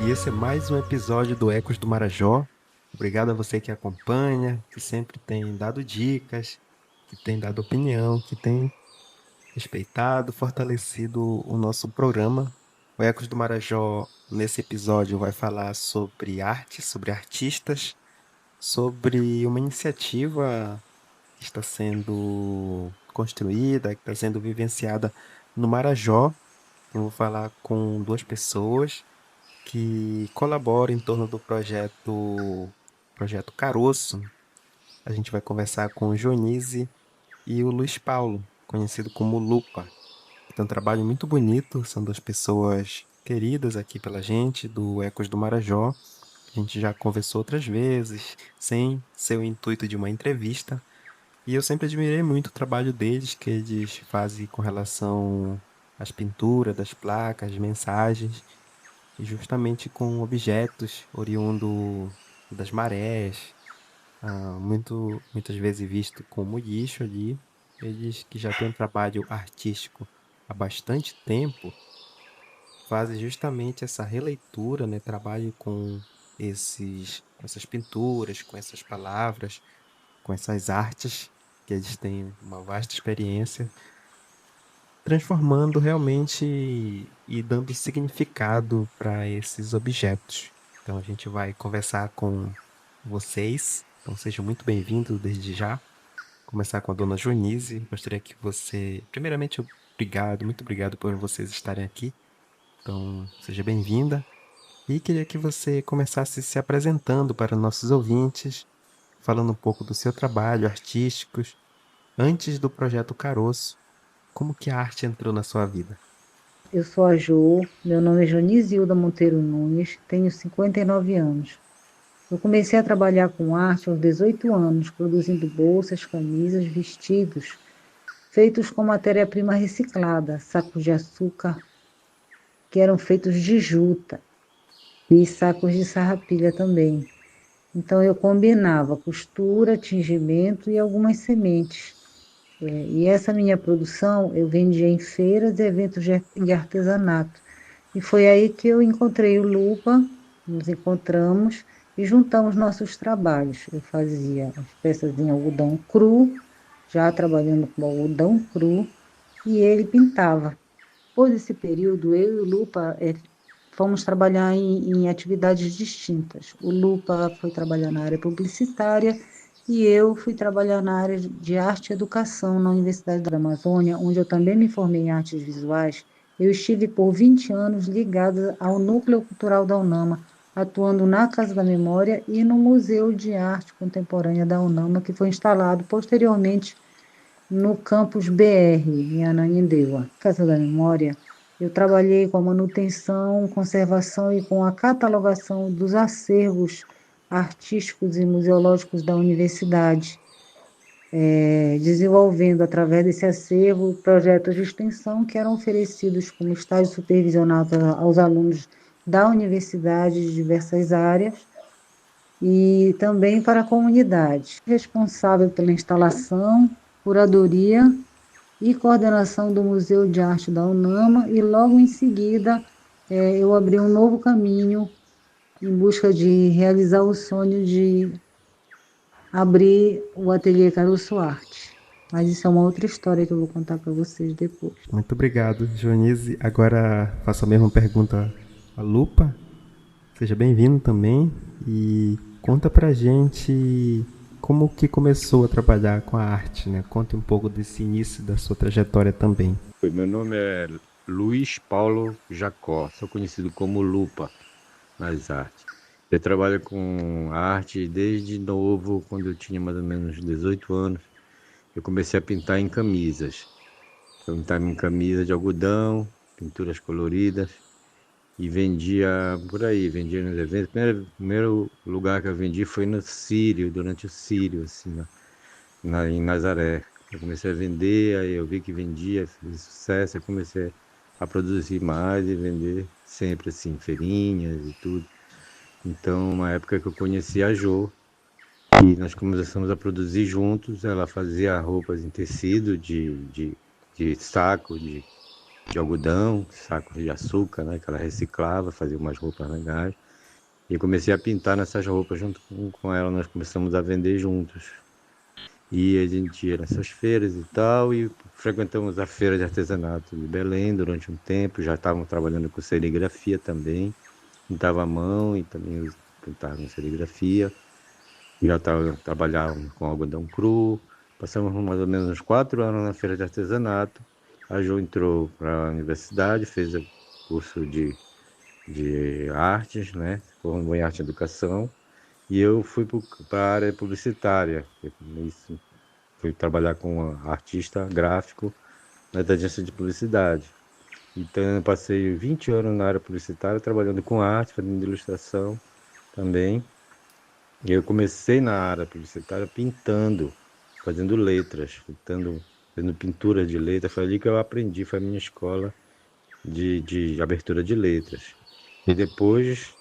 e esse é mais um episódio do Ecos do Marajó. Obrigado a você que acompanha, que sempre tem dado dicas, que tem dado opinião, que tem respeitado, fortalecido o nosso programa. O Ecos do Marajó, nesse episódio, vai falar sobre arte, sobre artistas, sobre uma iniciativa que está sendo construída, que está sendo vivenciada no Marajó. Eu vou falar com duas pessoas que colaboram em torno do projeto Caroço. A gente vai conversar com o Jonise e o Luiz Paulo, conhecido como Lupa. Tem um trabalho muito bonito, são duas pessoas queridas aqui pela gente, do Ecos do Marajó. A gente já conversou outras vezes, sem ser o intuito de uma entrevista. E eu sempre admirei muito o trabalho deles, que eles fazem com relação às pinturas, das placas, mensagens, e justamente com objetos oriundo das marés, muitas vezes visto como lixo ali. Eles que já têm um trabalho artístico há bastante tempo, fazem justamente essa releitura, né? Trabalho com com essas pinturas, com essas palavras, com essas artes, que eles têm uma vasta experiência, transformando realmente e dando significado para esses objetos. Então a gente vai conversar com vocês. Então sejam muito bem-vindos desde já. Começar com a dona Jonise. Gostaria que você, primeiramente, obrigado, muito obrigado por vocês estarem aqui. Então seja bem-vinda. E queria que você começasse se apresentando para nossos ouvintes, falando um pouco do seu trabalho artístico, antes do projeto Caroço. Como que a arte entrou na sua vida? Eu sou a Jo, meu nome é Jonizilda Monteiro Nunes, tenho 59 anos. Eu comecei a trabalhar com arte aos 18 anos, produzindo bolsas, camisas, vestidos, feitos com matéria-prima reciclada, sacos de açúcar, que eram feitos de juta, e sacos de sarrapilha também. Então eu combinava costura, tingimento e algumas sementes. E essa minha produção eu vendia em feiras e eventos de artesanato. E foi aí que eu encontrei o Lupa, nos encontramos e juntamos nossos trabalhos. Eu fazia as peças em algodão cru, já trabalhando com algodão cru, e ele pintava. Por esse período, eu e o Lupa fomos trabalhar em atividades distintas. O Lupa foi trabalhar na área publicitária e eu fui trabalhar na área de arte e educação na Universidade da Amazônia, onde eu também me formei em artes visuais. Eu estive por 20 anos ligada ao Núcleo Cultural da UNAMA, atuando na Casa da Memória e no Museu de Arte Contemporânea da UNAMA, que foi instalado posteriormente no campus BR, em Ananindeua. Casa da Memória, eu trabalhei com a manutenção, conservação e com a catalogação dos acervos artísticos e museológicos da universidade, desenvolvendo, através desse acervo, projetos de extensão que eram oferecidos como estágio supervisionado aos alunos da universidade de diversas áreas e também para a comunidade. Responsável pela instalação, curadoria e coordenação do Museu de Arte da UNAMA, e logo em seguida eu abri um novo caminho em busca de realizar o sonho de abrir o Ateliê Caroço Arte. Mas isso é uma outra história que eu vou contar para vocês depois. Muito obrigado, Jonise. Agora faço a mesma pergunta à Lupa. Seja bem-vindo também e conta pra gente como que começou a trabalhar com a arte, né? Conte um pouco desse início da sua trajetória também. Oi, meu nome é Luiz Paulo Jacó, sou conhecido como Lupa nas artes. Eu trabalho com arte desde novo, quando eu tinha mais ou menos 18 anos. Eu comecei a pintar em camisas. Eu pintava em camisa de algodão, pinturas coloridas e vendia por aí, vendia nos eventos. Primeiro lugar que eu vendi foi no Círio, durante o Círio, assim, em Nazaré. Eu comecei a vender, aí eu vi que vendia, fez sucesso, eu comecei a produzir mais e vender sempre assim, feirinhas e tudo. Então, uma época que eu conheci a Jo, e nós começamos a produzir juntos, ela fazia roupas em tecido, de saco, de algodão, sacos de açúcar, né, que ela reciclava, fazia umas roupas legais. E eu comecei a pintar nessas roupas junto com ela, nós começamos a vender juntos. E a gente ia nessas feiras e tal, e frequentamos a feira de artesanato de Belém durante um tempo, já estávamos trabalhando com serigrafia também, pintava a mão e também pintava com serigrafia, já trabalhávamos com algodão cru, passamos mais ou menos uns 4 anos na feira de artesanato, a Jo entrou para a universidade, fez o curso de artes, né, formou em arte e educação, e eu fui para a área publicitária, isso. Fui trabalhar com artista gráfico na agência de publicidade. Então eu passei 20 anos na área publicitária trabalhando com arte, fazendo ilustração também. E eu comecei na área publicitária pintando, fazendo letras, fazendo pintura de letras. Foi ali que eu aprendi, foi a minha escola de abertura de letras. E depois,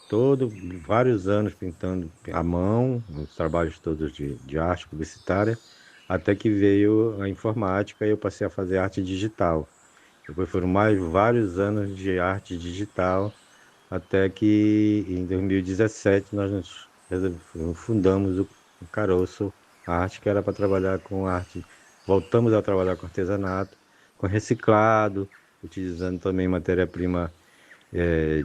vários anos pintando à mão, os trabalhos todos de arte publicitária, até que veio a informática e eu passei a fazer arte digital. Depois foram mais vários anos de arte digital, até que em 2017 fundamos o Caroço Arte, que era para trabalhar com arte. Voltamos a trabalhar com artesanato, com reciclado, utilizando também matéria-prima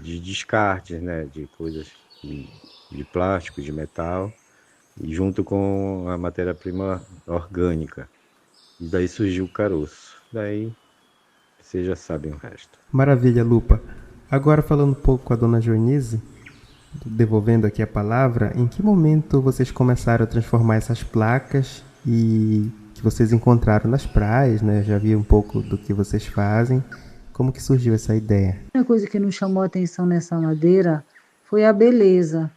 de descartes, né, de coisas de plástico, de metal, e junto com a matéria-prima orgânica. E daí surgiu o caroço. Daí vocês já sabem o resto. Maravilha, Lupa. Agora falando um pouco com a dona Joanise, devolvendo aqui a palavra, em que momento vocês começaram a transformar essas placas e que vocês encontraram nas praias, né? Eu já vi um pouco do que vocês fazem. Como que surgiu essa ideia? A coisa que nos chamou a atenção nessa madeira foi a beleza.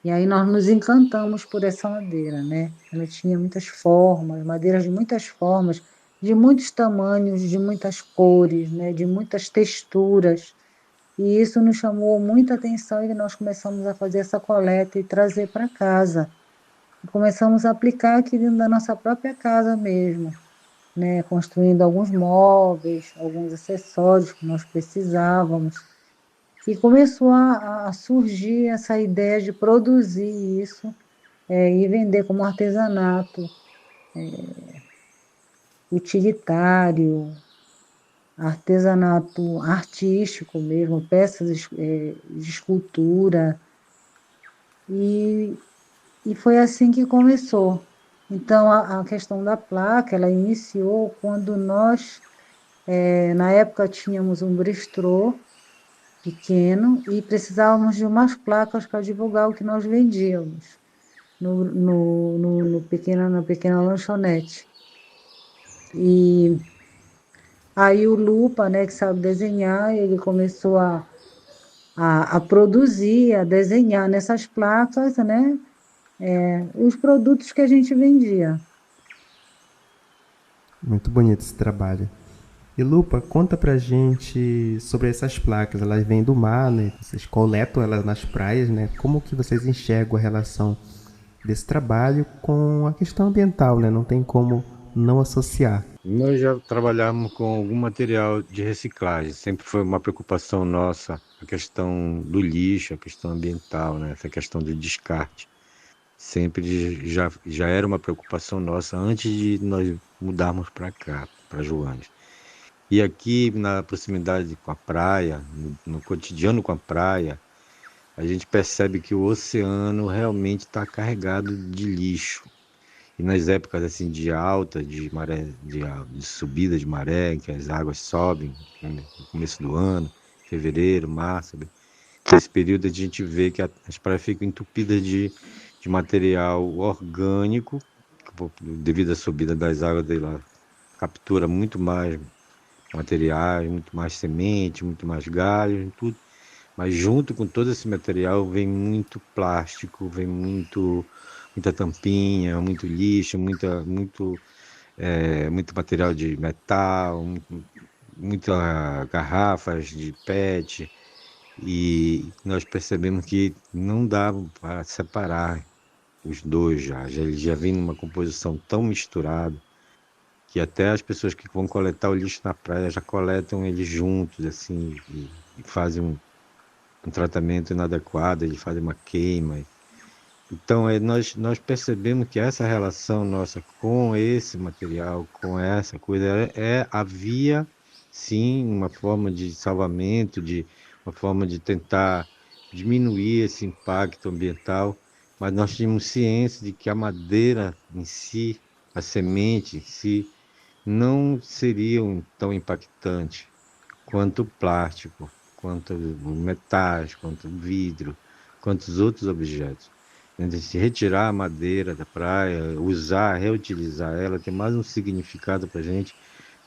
E aí nós nos encantamos por essa madeira, né? Ela tinha muitas formas, madeiras de muitas formas, de muitos tamanhos, de muitas cores, né? De muitas texturas. E isso nos chamou muita atenção e nós começamos a fazer essa coleta e trazer para casa. E começamos a aplicar aqui dentro da nossa própria casa mesmo, né? Construindo alguns móveis, alguns acessórios que nós precisávamos. E começou a surgir essa ideia de produzir isso e vender como artesanato utilitário, artesanato artístico mesmo, peças de escultura. E, e foi assim que começou. Então, a questão da placa, ela iniciou quando nós, na época, tínhamos um bistrô pequeno e precisávamos de umas placas para divulgar o que nós vendíamos na pequena lanchonete. E aí o Lupa, né, que sabe desenhar, ele começou a produzir, a desenhar nessas placas, né, os produtos que a gente vendia. Muito bonito esse trabalho. E Lupa, conta pra gente sobre essas placas. Elas vêm do mar, né? Vocês coletam elas nas praias, né? Como que vocês enxergam a relação desse trabalho com a questão ambiental, né? Não tem como não associar. Nós já trabalhamos com algum material de reciclagem. Sempre foi uma preocupação nossa a questão do lixo, a questão ambiental, né? Essa questão do descarte. Sempre já era uma preocupação nossa antes de nós mudarmos para cá, para Joanes. E aqui na proximidade com a praia, no cotidiano com a praia, a gente percebe que o oceano realmente está carregado de lixo. E nas épocas assim de alta, de maré, de subida de maré, em que as águas sobem, né, no começo do ano, fevereiro, março, nesse período a gente vê que as praias ficam entupidas de material orgânico, devido à subida das águas de lá, captura muito mais materiais, muito mais semente, muito mais galho, tudo. Mas junto com todo esse material vem muito plástico, vem muita tampinha, muito lixo, muito material de metal, muitas garrafas de PET. E nós percebemos que não dá para separar os dois já. Eles já vêm numa composição tão misturada que até as pessoas que vão coletar o lixo na praia já coletam ele juntos, assim, e fazem um tratamento inadequado, eles fazem uma queima. Então, nós percebemos que essa relação nossa com esse material, com essa coisa, havia, sim, uma forma de salvamento, uma forma de tentar diminuir esse impacto ambiental, mas nós tínhamos ciência de que a madeira em si, a semente em si, não seriam tão impactantes quanto o plástico, quanto o metais, quanto o vidro, quanto os outros objetos. Se retirar a madeira da praia, usar, reutilizar ela, tem mais um significado para a gente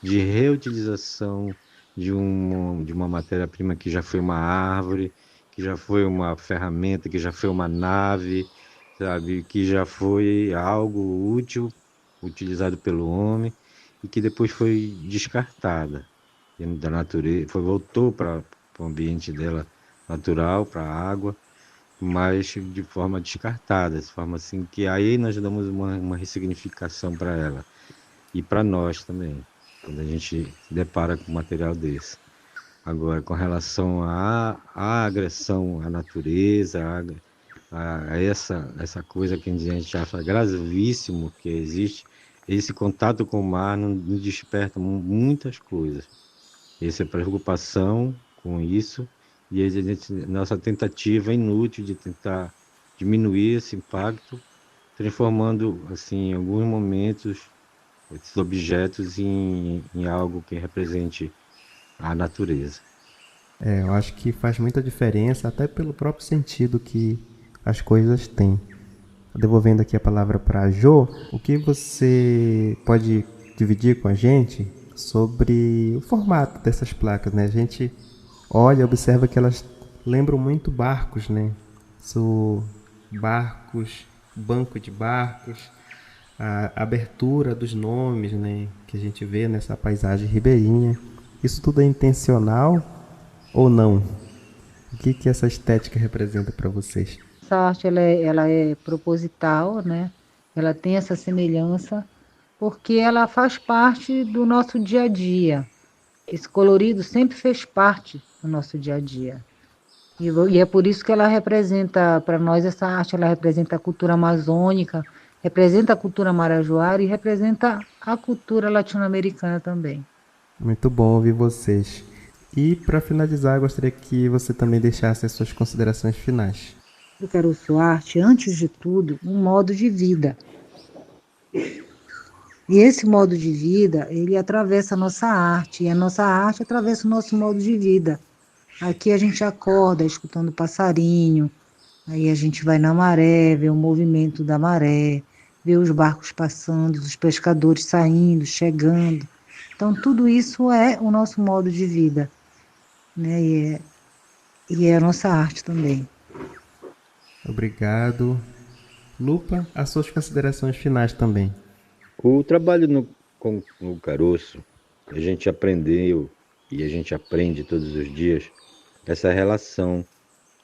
de reutilização de uma matéria-prima que já foi uma árvore, que já foi uma ferramenta, que já foi uma nave, sabe, que já foi algo útil, utilizado pelo homem e que depois foi descartada da natureza, voltou para o ambiente dela natural, para a água, mas de forma descartada, de forma assim que aí nós damos uma ressignificação para ela e para nós também, quando a gente se depara com um material desse. Agora, com relação à agressão à natureza, a essa coisa que a gente acha gravíssimo que existe, esse contato com o mar nos desperta muitas coisas. Essa preocupação com isso e nossa tentativa inútil de tentar diminuir esse impacto, transformando, assim, em alguns momentos, esses objetos em algo que represente a natureza. Eu acho que faz muita diferença, até pelo próprio sentido que as coisas têm. Devolvendo aqui a palavra para a Jo, o que você pode dividir com a gente sobre o formato dessas placas, né? A gente olha e observa que elas lembram muito barcos, né? Barcos, banco de barcos, a abertura dos nomes, né? Que a gente vê nessa paisagem ribeirinha. Isso tudo é intencional ou não? O que essa estética representa para vocês? Essa arte ela é proposital, né? Ela tem essa semelhança porque ela faz parte do nosso dia a dia. Esse colorido sempre fez parte do nosso dia a dia. E é por isso que ela representa, para nós, essa arte, ela representa a cultura amazônica, representa a cultura marajoara e representa a cultura latino-americana também. Muito bom ouvir vocês. E para finalizar, eu gostaria que você também deixasse as suas considerações finais. Do Caroço Arte, antes de tudo, um modo de vida. E esse modo de vida, ele atravessa a nossa arte, e a nossa arte atravessa o nosso modo de vida. Aqui a gente acorda escutando passarinho, aí a gente vai na maré, vê o movimento da maré, vê os barcos passando, os pescadores saindo, chegando. Então tudo isso é o nosso modo de vida, né? E é a nossa arte também. Obrigado. Lupa, as suas considerações finais também. O trabalho com o caroço, a gente aprendeu e a gente aprende todos os dias essa relação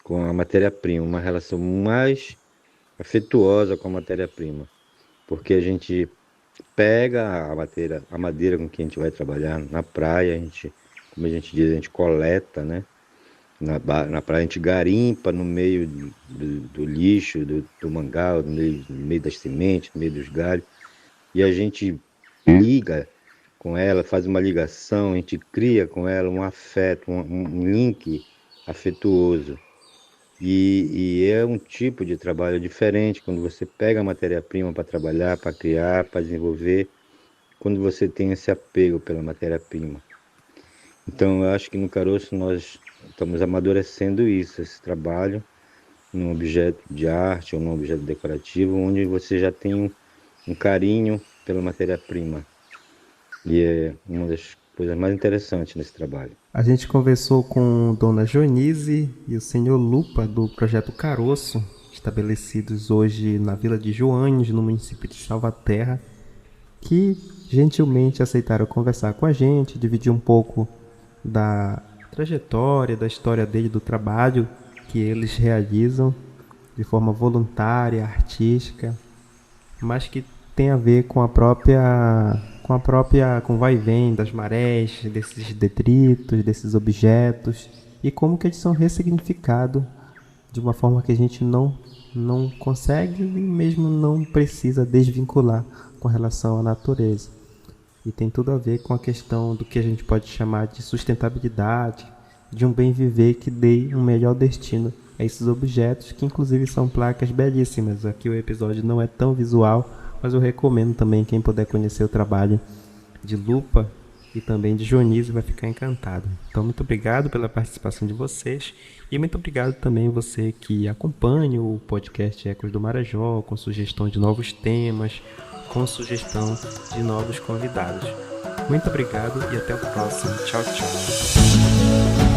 com a matéria-prima, uma relação mais afetuosa com a matéria-prima, porque a gente pega a madeira com que a gente vai trabalhar na praia, como a gente diz, a gente coleta, né? Na praia a gente garimpa no meio do lixo, do mangal, no meio das sementes, no meio dos galhos, e a gente liga com ela, faz uma ligação, a gente cria com ela um afeto, um link afetuoso. E é um tipo de trabalho diferente quando você pega a matéria-prima para trabalhar, para criar, para desenvolver, quando você tem esse apego pela matéria-prima. Então eu acho que no caroço nós estamos amadurecendo isso, esse trabalho, num objeto de arte ou num objeto decorativo, onde você já tem um carinho pela matéria-prima. E é uma das coisas mais interessantes nesse trabalho. A gente conversou com Dona Jonise e o senhor Lupa do Projeto Caroço, estabelecidos hoje na Vila de Joanes, no município de Salvaterra, que gentilmente aceitaram conversar com a gente, dividir um pouco da trajetória, da história dele, do trabalho que eles realizam de forma voluntária, artística, mas que tem a ver com a com o vai e vem das marés, desses detritos, desses objetos, e como que eles são ressignificados de uma forma que a gente não consegue e mesmo não precisa desvincular com relação à natureza. E tem tudo a ver com a questão do que a gente pode chamar de sustentabilidade, de um bem viver que dê um melhor destino a esses objetos, que inclusive são placas belíssimas. Aqui o episódio não é tão visual, mas eu recomendo também quem puder conhecer o trabalho de Lupa e também de Dionísio vai ficar encantado. Então, muito obrigado pela participação de vocês e muito obrigado também você que acompanha o podcast Ecos do Marajó, com sugestão de novos temas, com sugestão de novos convidados. Muito obrigado e até o próximo. Tchau, tchau.